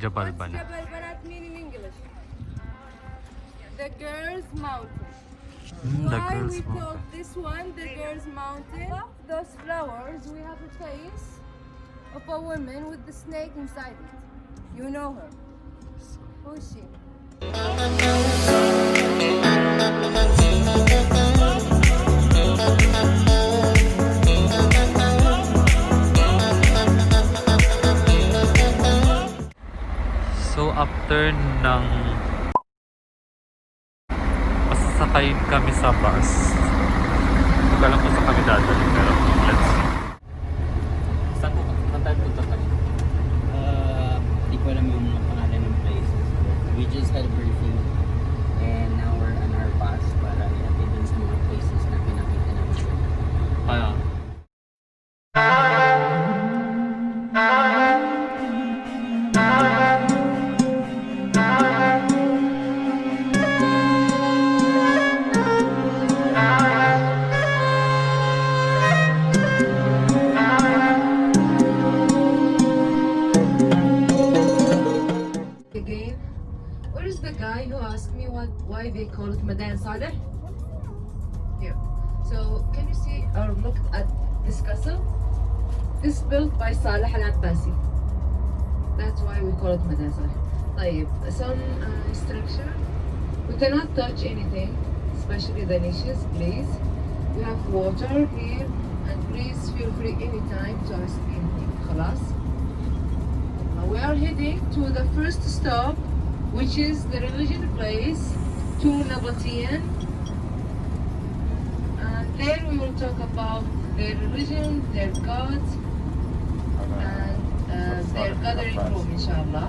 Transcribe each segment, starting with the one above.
Jabal What's Bana. Jabal Banat mean in English? The girls' mountain. The Why girls we mo. call this one the girls' mountain? Above those flowers, we have a face of a woman with the snake inside it. You know her. Who is she? So after ng pasasakay kami sa bus, hindi ko alam kung saan kami dadali, pero let's see. Saan tayo punta kami? Hindi ko alam yung mga pangalan ng places. We just had a briefing and now we're on our bus para i-update dun sa mga places na pinakita namin. Again, where is the guy who asked me why they call it Madain Saleh? Here. So can you see or look at this castle? This built by Saleh al-Abbasi. That's why we call it Madain Saleh. طيب, some structure. We cannot touch anything, especially the niches, please. We have water here, and please feel free anytime to ask anything. خلاص. We are heading to the first stop, which is the religion place, to Madain. And there we will talk about their religion, their gods, and their gathering room, inshallah.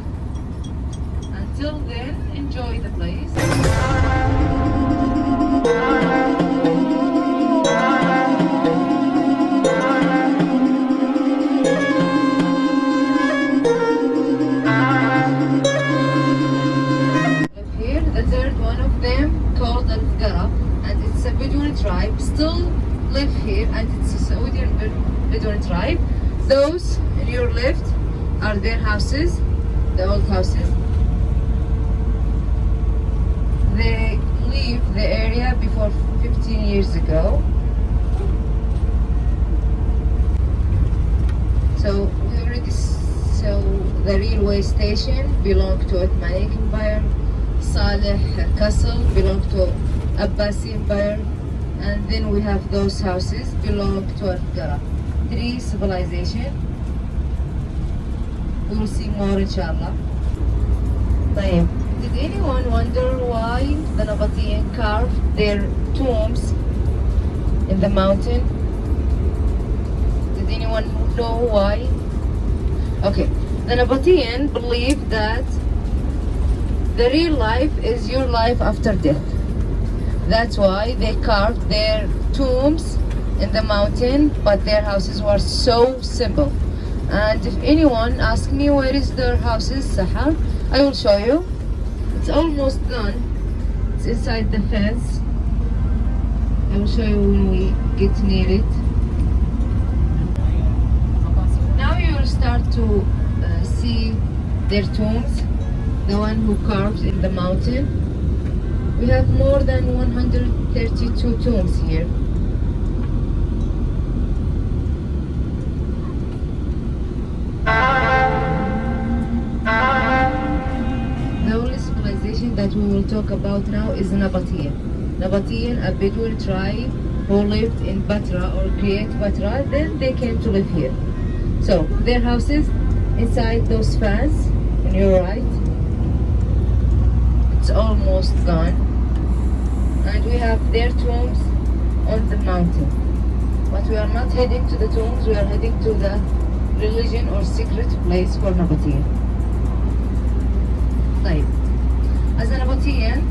Until then, enjoy the place. Here, the third one of them called Al-Gara, and it's a Bedouin tribe, still live here, and it's a Saudi Bedouin tribe. Those in your left are their houses, the old houses. They leave the area before 15 years ago. So we already saw the railway station belonged to Ottoman Empire. Saleh Castle belonged to Abbasi Empire, and then we have those houses belong to Al-Gara. 3 civilization. We will see more inshallah. طيب. Did anyone wonder why the Nabatean carved their tombs in the mountain? Did anyone know why? Okay, the Nabatean believe that the real life is your life after death. That's why they carved their tombs in the mountain, but their houses were so simple. And if anyone asks me where is their houses, Sahar, I will show you. It's almost done. It's inside the fence. I will show you when we get near it. Now you will start to see their tombs, the one who carved in the mountain. We have more than 132 tombs here. The only civilization that we will talk about now is Nabatean. Nabatean, a Bedouin tribe who lived in Batra or create Batra, then they came to live here. So their houses inside those fans on your right, it's almost gone. And we have their tombs on the mountain. But we are not heading to the tombs, we are heading to the religion or secret place for Nabatean. طيب. As a Nabatean,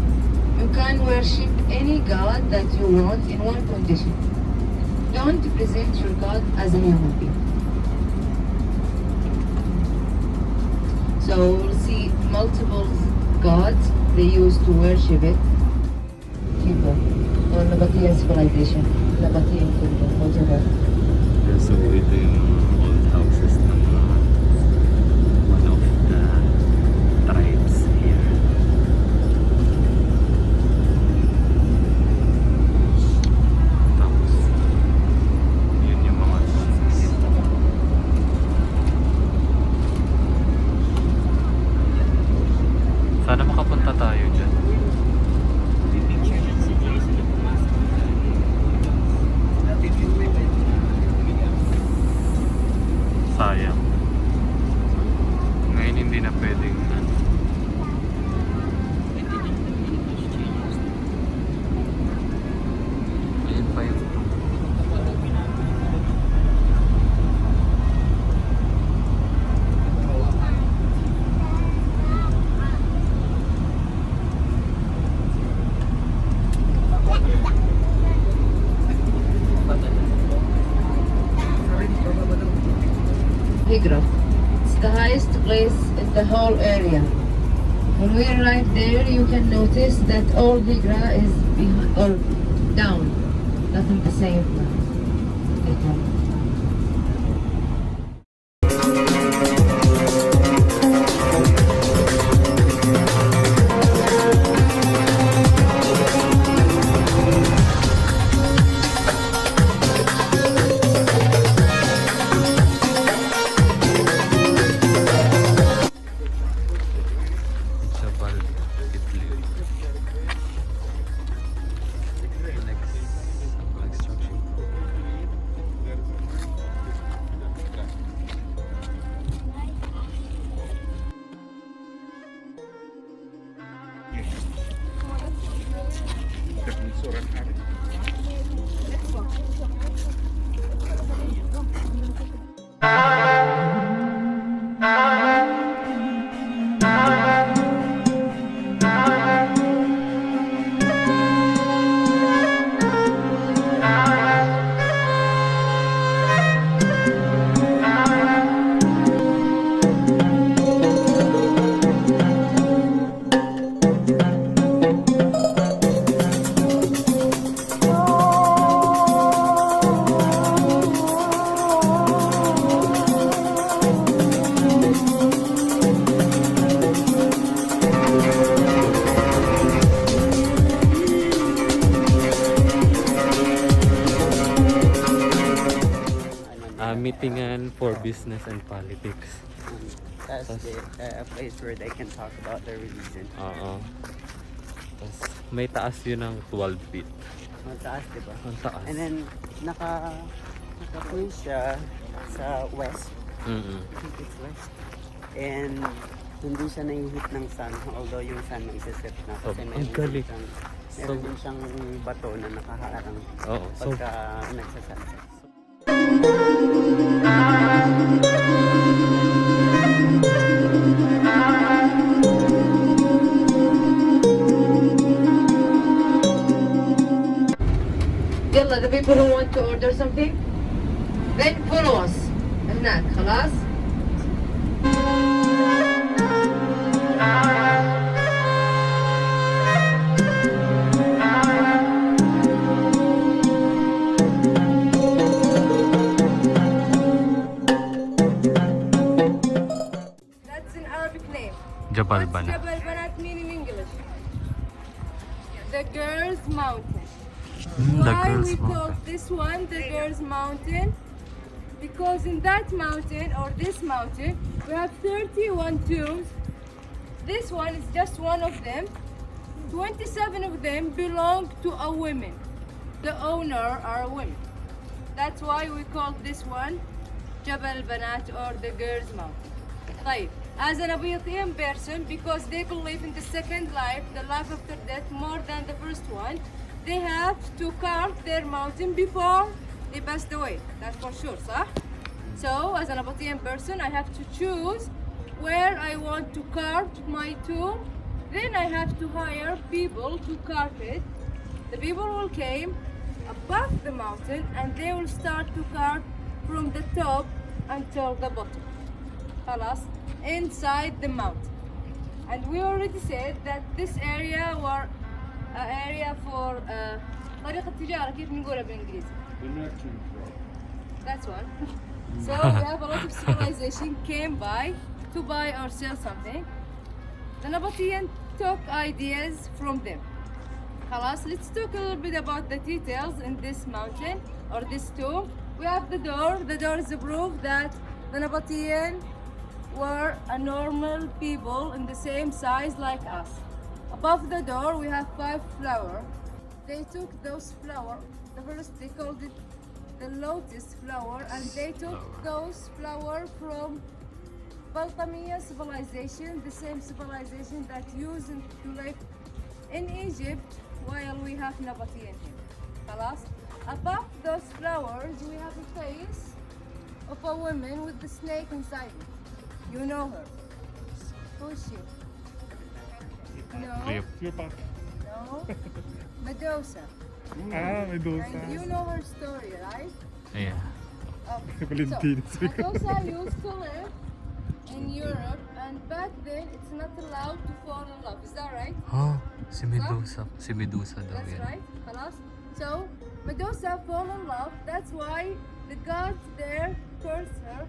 you can worship any god that you want in one condition. Don't present your god as a human being. So we'll see multiple gods they used to worship it. People on Nabatean civilization, Nabatean kingdom, whatever. Yeah, so ito yung old houses ng one of the Sana makapunta tayo dyan. May picture lang si Jason na pumasok sa Sayang. Ngayon hindi na pwedeng ayun pa yung Higra. It's the highest place in the whole area. When we arrive there, you can notice that all Higra is behind or down, not in the same Higra. Jabal Idlib. Next construction. Meetingan for business and politics. That's a place where they can talk about their religion. Oo. Tapos may taas yun ng 12 feet. Mataas, di ba? Ang taas. And then, naka-place siya sa west. I think it's west. And hindi siya nahihit ng sun, although yung sun nagsisip na. Kasi ang meron galing. din siyang bato na nakaharang Oo. So, pagka nagsasunset. يلا the people who want to order something then follow us هناك خلاص. That's an Arabic name. Jabal What's Bana. Jabal Banat mean in English? The Girls' Mountain. The Why girls we call mountain. this one the Girls' Mountain? Because in that mountain or this mountain we have 31 tombs. This one is just one of them. 27 of them belong to a woman. The owner are women. That's why we call this one Jabal Banat or the Girls' Mountain. طيب, as an Abiyatian person, because they believe in the second life, the life after death, more than the first one, they have to carve their mountain before they passed away. That's for sure, صح? So, as an Abiyatian person, I have to choose where I want to carve my tomb. Then I have to hire people to carve it. The people will came above the mountain and they will start to carve from the top until the bottom. خلاص, inside the mountain. And we already said that this area were an area for طريقة التجارة, كيف نقولها بالإنجليزي? That's one. So we have a lot of civilization came by to buy or sell something. The Nabatean took ideas from them. خلاص, let's talk a little bit about the details in this mountain or this tomb. We have the door. The door is a proof that the Nabatean were a normal people in the same size like us. Above the door we have 5 flowers. They took those flowers, the first they called it the lotus flower, and they took those flowers from Baltamia civilization, the same civilization that used to live in Egypt while we have Nabatean here. خلاص? Above those flowers we have a face of a woman with the snake inside it. You know her. Who is she? No. Cleopatra. No. Medusa. Medusa. And you know her story, right? Yeah. Okay. Valentina. So, Medusa used to live in Europe, and back then it's not allowed to fall in love. Is that right? Oh, si Medusa. Si Medusa daw That's yan. right. خلاص? So Medusa fall in love. That's why the gods there curse her.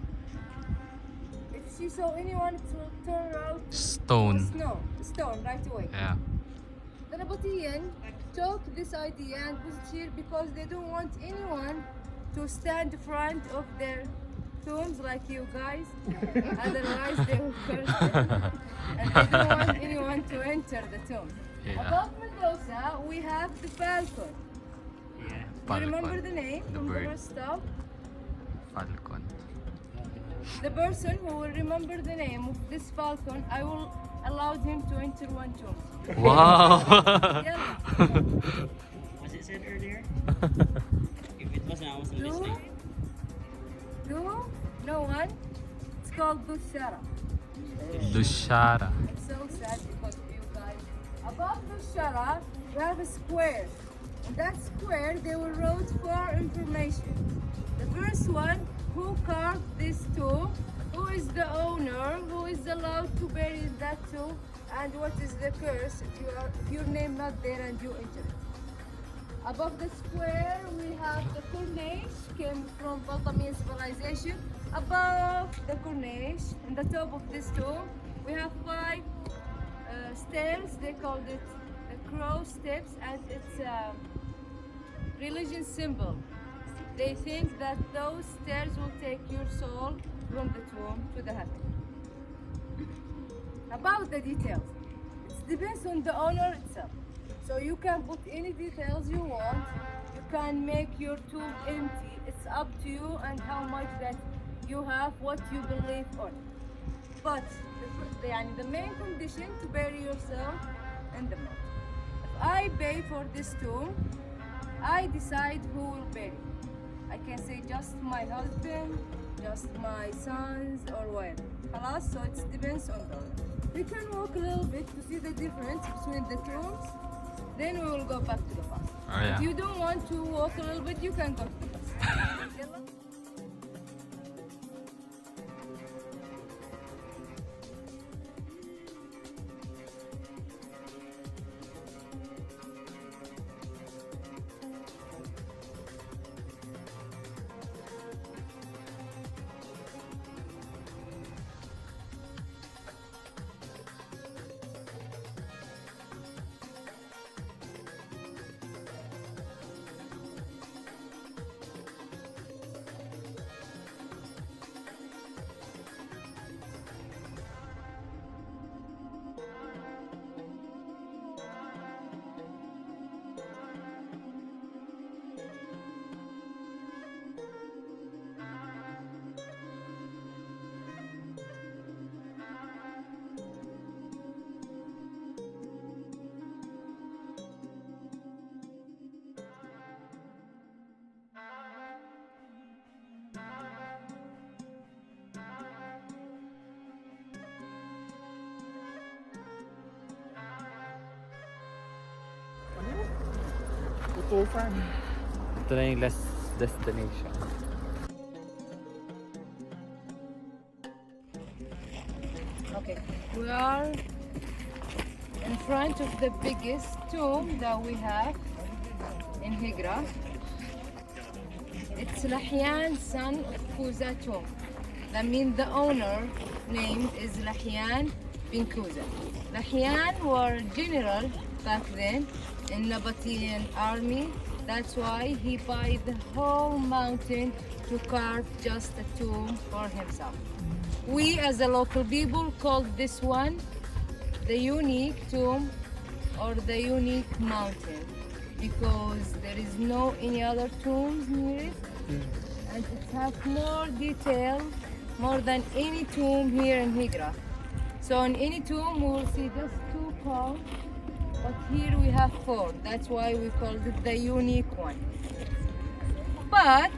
If she saw anyone, it will turn out to Stone. stone right away. Yeah. The Nabatean took this idea and put it here because they don't want anyone to stand in front of their tombs like you guys. Otherwise they will curse them. And they don't want anyone to enter the tomb. Yeah. Above Medusa, we have the falcon. Yeah. Do you remember the name The from bird. the first stop? Falcon. The person who will remember the name of this falcon, I will allow him to enter one tomb. Wow! Yalla. Was it said earlier? If it wasn't, I wasn't Two? listening. Two? No one? It's called Dushara. Dushara. It's so sad because of you guys. Above Dushara, we have a square. In that square, they will wrote 4 information. The first one, who carved this tomb, who is the owner, who is allowed to bury in that tomb, and what is the curse if your name not there and you enter it. Above the square, we have the corniche, came from Baltamir civilization. Above the corniche, in the top of this tomb, we have 5 stairs. They called it the crow steps, and it's a religion symbol. They think that those stairs will take your soul from the tomb to the heaven. About the details, it depends on the owner itself. So you can put any details you want. You can make your tomb empty. It's up to you and how much that you have, what you believe on. But the main condition to bury yourself in the mountain. If I pay for this tomb, I decide who will bury. I can say just my husband, just my sons, or whatever. خلاص, so it depends on the owner. We can walk a little bit to see the difference between the tombs. Then we will go back to the bus. Oh, yeah. If you don't want to walk a little bit, you can go to the bus. Yalla. Ito na yung last destination. Okay, we are in front of the biggest tomb that we have in Higra. It's Lahyan, son of Kuza tomb. That means the owner name is Lahyan bin Kuza. Lahyan were general back then in Nabatean army. That's why he buy the whole mountain to carve just a tomb for himself. We as a local people called this one the unique tomb or the unique mountain because there is no any other tombs near it and it has more detail more than any tomb here in Hijra. So in any tomb we will see just 2 columns, but here we have 4. That's why we called it the unique one. But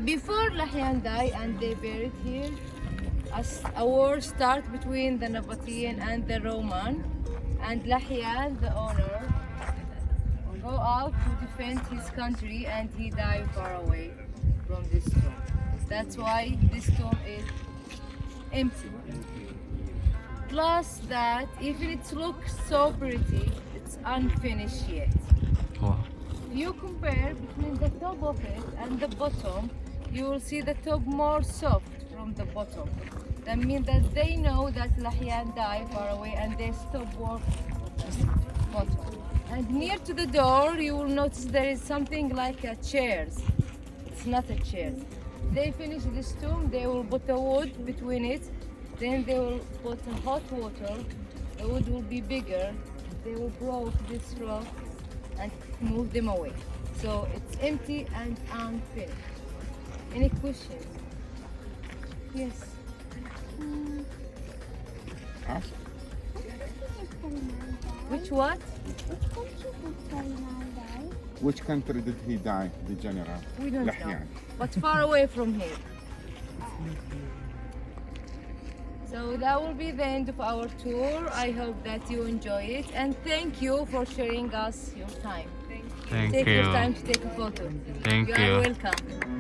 before Lahyan died and they buried here, a war started between the Nabatean and the Roman, and Lahyan, the owner, go out to defend his country and he died far away from this tomb. That's why this tomb is empty. Plus that, even it looks so pretty, it's unfinished yet. Wow. You compare between the top of it and the bottom, you will see the top more soft from the bottom. That means that they know that Lahyan died far away and they stop work bottom. And near to the door, you will notice there is something like a chairs. It's not a chair. They finish this tomb, they will put a wood between it, then they will put in hot water, the wood will be bigger, they will blow this rock and move them away. So it's empty and unfinished. Any questions? Yes. Ask. Which what? Which country did he die, the general? We don't know. Lahyan. But far away from here. So that will be the end of our tour. I hope that you enjoy it and thank you for sharing us your time. Thank Take you. your time to take a photo. Thank You you. are welcome.